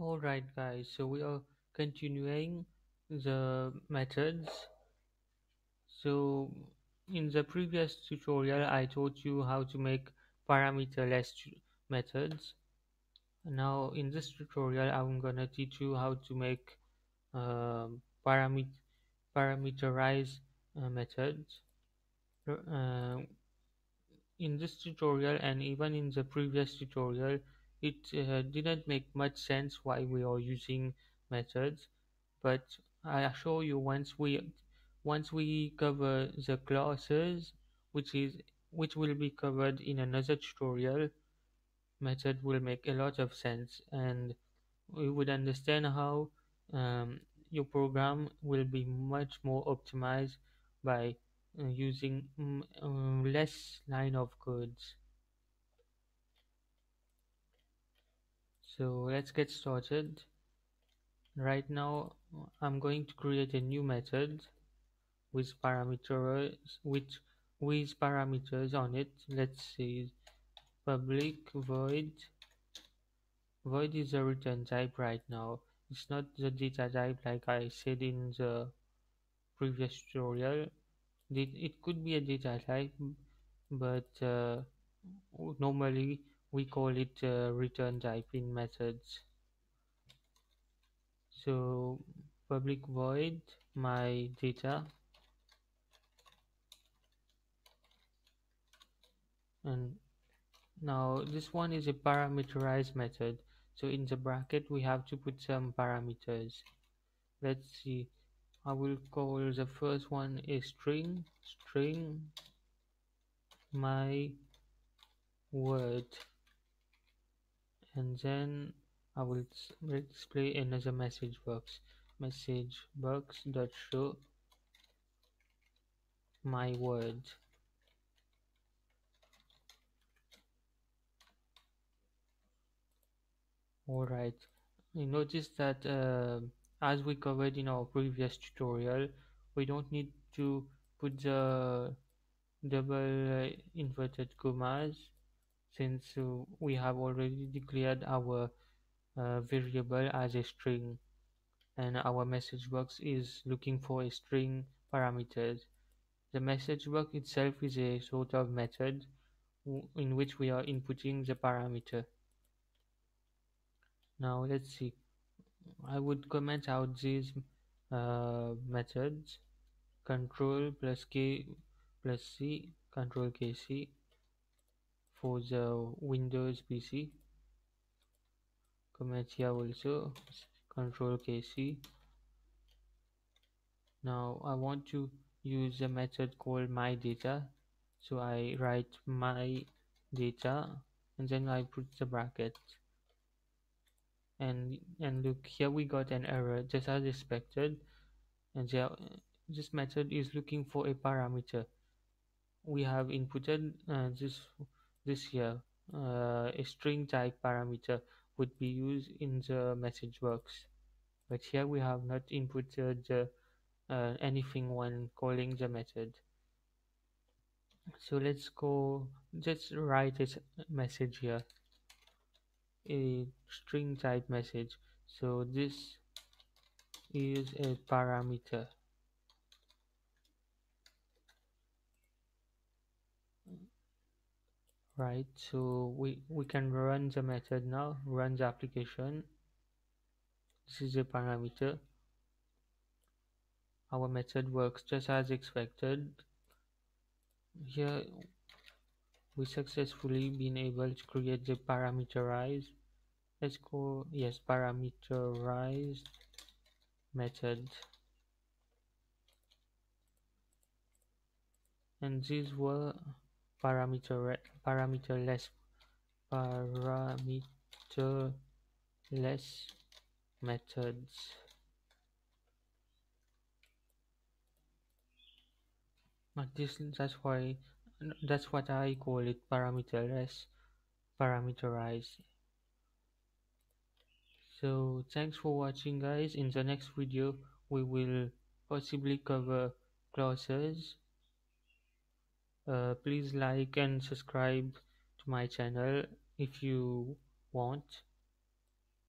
Alright guys, so we are continuing the methods. So in the previous tutorial I taught you how to make parameterless methods. Now in this tutorial I'm gonna teach you how to make um, paramet parameterized methods. Uh, in this tutorial and even in the previous tutorial it didn't make much sense why we are using methods, but I assure you once we cover the classes, which will be covered in another tutorial, method will make a lot of sense and we would understand how um, your program will be much more optimized by using less line of codes. So let's get started. Right now I'm going to create a new method with parameters with parameters on it. Let's see, public void is a return type right now. It's not the data type like I said in the previous tutorial. It could be a data type, but normally we call it return type in methods. So public void my data, and now this one is a parameterized method, so in the bracket we have to put some parameters. Let's see, I will call the first one a string my word, and then I will display another message box dot show my word. Alright, you notice that as we covered in our previous tutorial, we don't need to put the double inverted commas since we have already declared our variable as a string and our message box is looking for a string parameters. The message box itself is a sort of method in which we are inputting the parameter. Now let's see, I would comment out these methods: control plus k plus c, control kc for the Windows PC. Comment here also control kc. Now I want to use a method called my data, so I write my data and then I put the bracket, and look, here we got an error just as expected, and this method is looking for a parameter. We have inputted this here, a string type parameter would be used in the message box, but here we have not inputted anything when calling the method. So let's write a message here, a string type message. So this is a parameter, right? So we can run the method now, run the application. This is a parameter. Our method works just as expected. Here we successfully been able to create the parameterized, let's go, yes, parameterized method, and these were parameterless methods. But that's what I call it, parameterized. So thanks for watching guys. In the next video we will possibly cover classes. Please like and subscribe to my channel if you want.